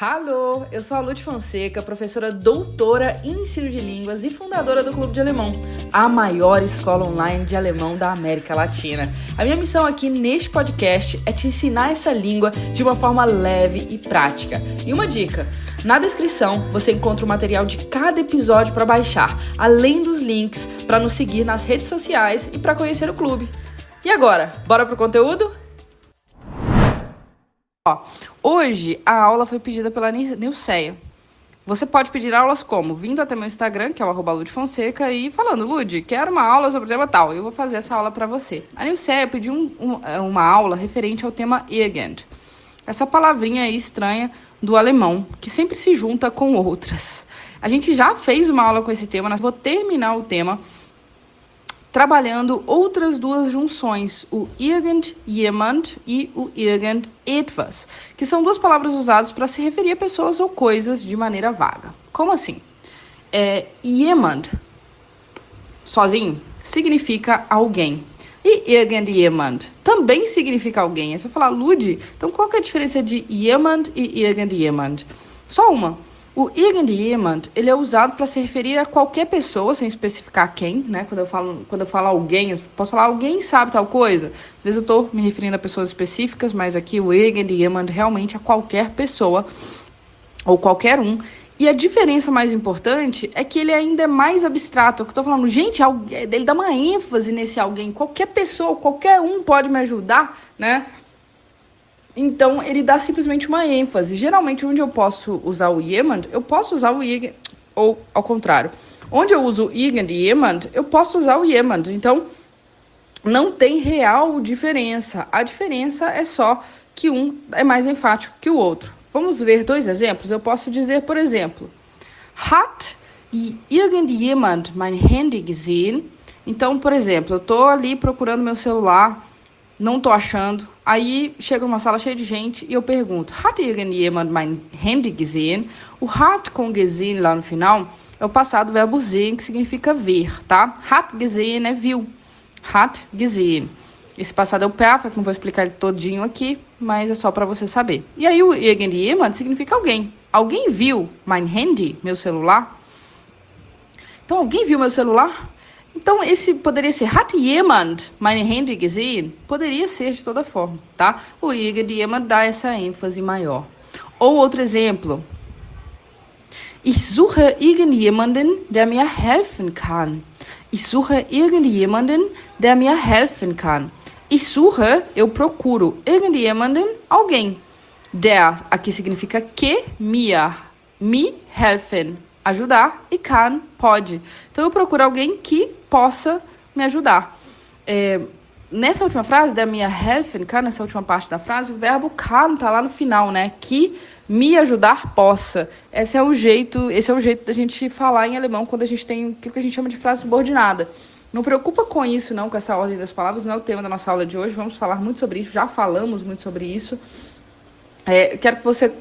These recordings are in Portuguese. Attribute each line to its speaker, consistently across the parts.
Speaker 1: Alô, eu sou a Lud Fonseca, professora doutora em ensino de línguas e fundadora do Clube de Alemão, a maior escola online de alemão da América Latina. A minha missão aqui neste podcast é te ensinar essa língua de uma forma leve e prática. E uma dica, na descrição você encontra o material de cada episódio para baixar, além dos links para nos seguir nas redes sociais e para conhecer o clube. E agora, bora pro conteúdo? Hoje a aula foi pedida pela Nilceia. Você pode pedir aulas como? Vindo até meu Instagram, que é o @ludfonseca, e falando, Lud, quero uma aula sobre o tema tal. Eu vou fazer essa aula para você. A Nilceia pediu uma aula referente ao tema Irgend. Essa palavrinha aí estranha do alemão, que sempre se junta com outras. A gente já fez uma aula com esse tema, mas vou terminar o tema trabalhando outras duas junções, o irgendjemand e o irgendetwas, que são duas palavras usadas para se referir a pessoas ou coisas de maneira vaga. Como assim? Jemand, sozinho, significa alguém. E irgendjemand também significa alguém. É só falar, Lud, então qual que é a diferença de jemand e irgendjemand? Só uma. O irgendjemand, ele é usado para se referir a qualquer pessoa, sem especificar quem, né? Quando eu falo alguém, eu posso falar alguém sabe tal coisa. Às vezes eu estou me referindo a pessoas específicas, mas aqui o irgendjemand realmente é qualquer pessoa ou qualquer um. E a diferença mais importante é que ele ainda é mais abstrato. Eu estou falando, gente, ele dá uma ênfase nesse alguém. Qualquer pessoa, qualquer um pode me ajudar, né? Então, ele dá simplesmente uma ênfase. Geralmente, onde eu posso usar o jemand, eu posso usar o irgend, ou ao contrário. Onde eu uso irgendjemand, eu posso usar o jemand. Então, não tem real diferença. A diferença é só que um é mais enfático que o outro. Vamos ver dois exemplos? Eu posso dizer, por exemplo, Hat irgendjemand mein Handy gesehen? Então, por exemplo, eu estou ali procurando meu celular, não tô achando. Aí chega uma sala cheia de gente e eu pergunto, hat irgendjemand mein Handy gesehen? O hat com gesehen lá no final é o passado verbo sehen, que significa ver, tá? Hat gesehen é viu. Hat gesehen. Esse passado é o perfect, não vou explicar ele todinho aqui, mas é só para você saber. E aí o irgendjemand significa alguém. Alguém viu mein Handy, meu celular? Então, alguém viu meu celular? Então, esse poderia ser hat jemand mein Handy gesehen? Poderia ser de toda forma, tá? O irgendjemand dá essa ênfase maior. Ou outro exemplo. Ich suche irgendjemanden, der mir helfen kann. Ich suche irgendjemanden, der mir helfen kann. Ich suche, eu procuro. Irgendjemanden, alguém. Der, aqui significa que, me helfen, ajudar, e kann, pode. Então, eu procuro alguém que possa me ajudar. Nessa última frase, da minha helfen kann, nessa última parte da frase, o verbo kann tá lá no final, né? Que me ajudar possa. Esse é o jeito da gente falar em alemão quando a gente tem o que a gente chama de frase subordinada. Não preocupa com isso, não, com essa ordem das palavras, não é o tema da nossa aula de hoje, vamos falar muito sobre isso, já falamos muito sobre isso. Quero que você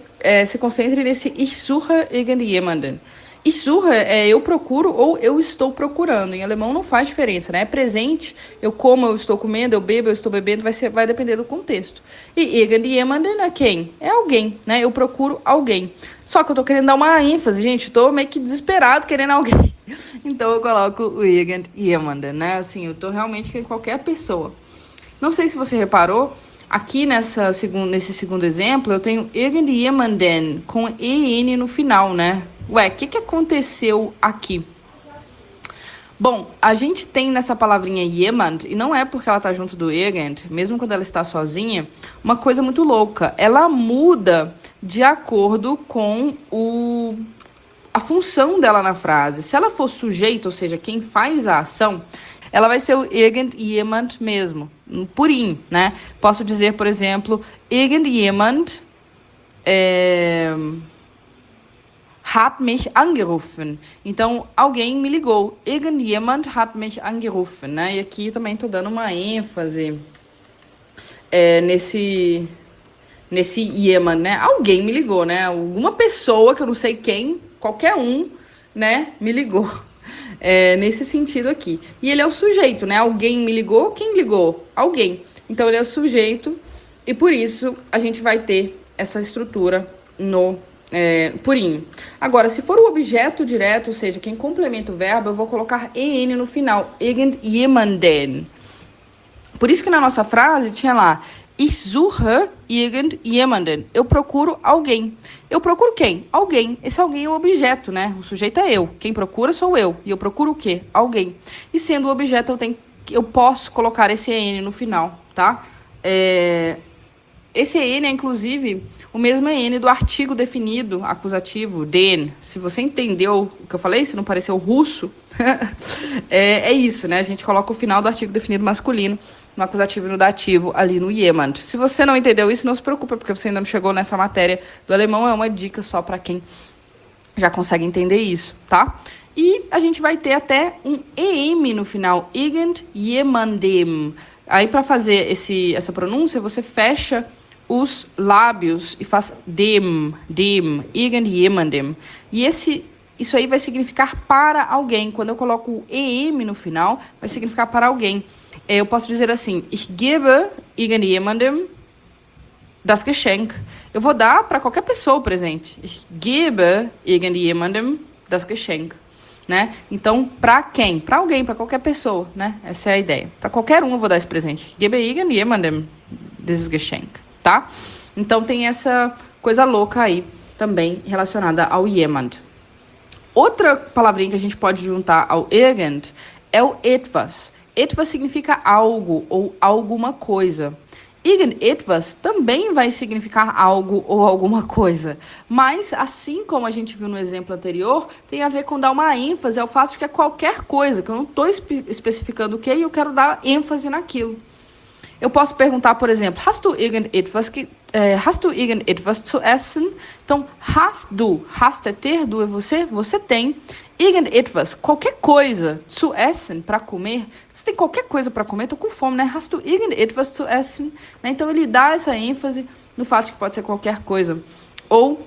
Speaker 1: se concentre nesse Ich suche irgendjemanden. Ich suche é eu procuro ou eu estou procurando. Em alemão não faz diferença, né? É presente, eu como, eu estou comendo, eu bebo, eu estou bebendo, vai depender do contexto. E irgendjemanden é quem? É alguém, né? Eu procuro alguém. Só que eu tô querendo dar uma ênfase, gente, tô meio que desesperado querendo alguém. Então eu coloco o irgendjemanden, né? Assim, eu tô realmente querendo qualquer pessoa. Não sei se você reparou, aqui nesse segundo exemplo, eu tenho irgendjemanden com EN no final, né? Ué, o que aconteceu aqui? Bom, a gente tem nessa palavrinha jemand, e não é porque ela tá junto do irgend, mesmo quando ela está sozinha, uma coisa muito louca. Ela muda de acordo com a função dela na frase. Se ela for sujeito, ou seja, quem faz a ação, ela vai ser o irgendjemand mesmo, purinho, né? Posso dizer, por exemplo, irgendjemand hat mich angerufen. Então, alguém me ligou. Irgendjemand hat mich angerufen, né? E aqui também tô dando uma ênfase nesse jemand, né? Alguém me ligou, né? Alguma pessoa, que eu não sei quem, qualquer um, né? Me ligou. Nesse sentido aqui. E ele é o sujeito, né? Alguém me ligou, quem ligou? Alguém. Então, ele é o sujeito e por isso a gente vai ter essa estrutura no purinho. Agora, se for o objeto direto, ou seja, quem complementa o verbo, eu vou colocar en no final. Irgendjemanden. Por isso que na nossa frase tinha lá, ich suche irgendjemanden. Eu procuro alguém. Eu procuro quem? Alguém. Esse alguém é o objeto, né? O sujeito é eu. Quem procura sou eu. E eu procuro o quê? Alguém. E sendo o objeto, eu posso colocar esse en no final, tá? Esse en é, inclusive, o mesmo en do artigo definido, acusativo, den. Se você entendeu o que eu falei, se não pareceu russo, é isso, né? A gente coloca o final do artigo definido masculino no acusativo e no dativo ali no jemand. Se você não entendeu isso, não se preocupe, porque você ainda não chegou nessa matéria do alemão. É uma dica só para quem já consegue entender isso, tá? E a gente vai ter até um em no final, irgendjemandem. Aí, para fazer essa pronúncia, você fecha os lábios e faz dem, irgendjemandem. E isso aí vai significar para alguém. Quando eu coloco o em no final, vai significar para alguém. Eu posso dizer assim, ich gebe irgendjemandem das Geschenk. Eu vou dar para qualquer pessoa o presente. Ich gebe irgendjemandem das Geschenk. Né? Então, para quem? Para alguém, para qualquer pessoa, né? Essa é a ideia. Para qualquer um eu vou dar esse presente. Ich gebe irgendjemandem dieses Geschenk, tá? Então, tem essa coisa louca aí também relacionada ao jemand. Outra palavrinha que a gente pode juntar ao irgend é o etwas. Etwas significa algo ou alguma coisa. Irgendetwas também vai significar algo ou alguma coisa. Mas, assim como a gente viu no exemplo anterior, tem a ver com dar uma ênfase ao fato de que é qualquer coisa, que eu não estou especificando o que e eu quero dar ênfase naquilo. Eu posso perguntar, por exemplo, hast du irgendetwas zu essen? Então, hast é ter, du é você, você tem. Irgendetwas, qualquer coisa, zu essen, para comer. Você tem qualquer coisa para comer, tô com fome, né? Hast du irgendetwas zu essen? Né? Então, ele dá essa ênfase no fato de que pode ser qualquer coisa. Ou,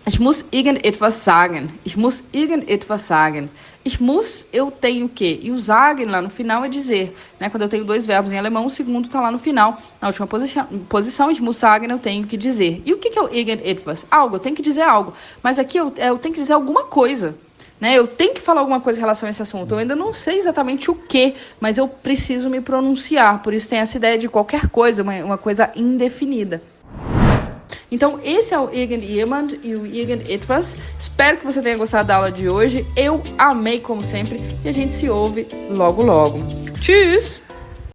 Speaker 1: ich muss irgendetwas sagen. Ich muss irgendetwas sagen. Ich muss, eu tenho o quê? E o sagen lá no final é dizer. Né? Quando eu tenho dois verbos em alemão, o segundo está lá no final. Na última posição, ich muss sagen, eu tenho que dizer. E o que é o irgendetwas? Algo, eu tenho que dizer algo. Mas aqui eu tenho que dizer alguma coisa. Né? Eu tenho que falar alguma coisa em relação a esse assunto. Eu ainda não sei exatamente o que, mas eu preciso me pronunciar. Por isso tem essa ideia de qualquer coisa, uma coisa indefinida. Então, esse é o irgendjemand e o irgendetwas. Espero que você tenha gostado da aula de hoje. Eu amei, como sempre. E a gente se ouve logo, logo. Tschüss!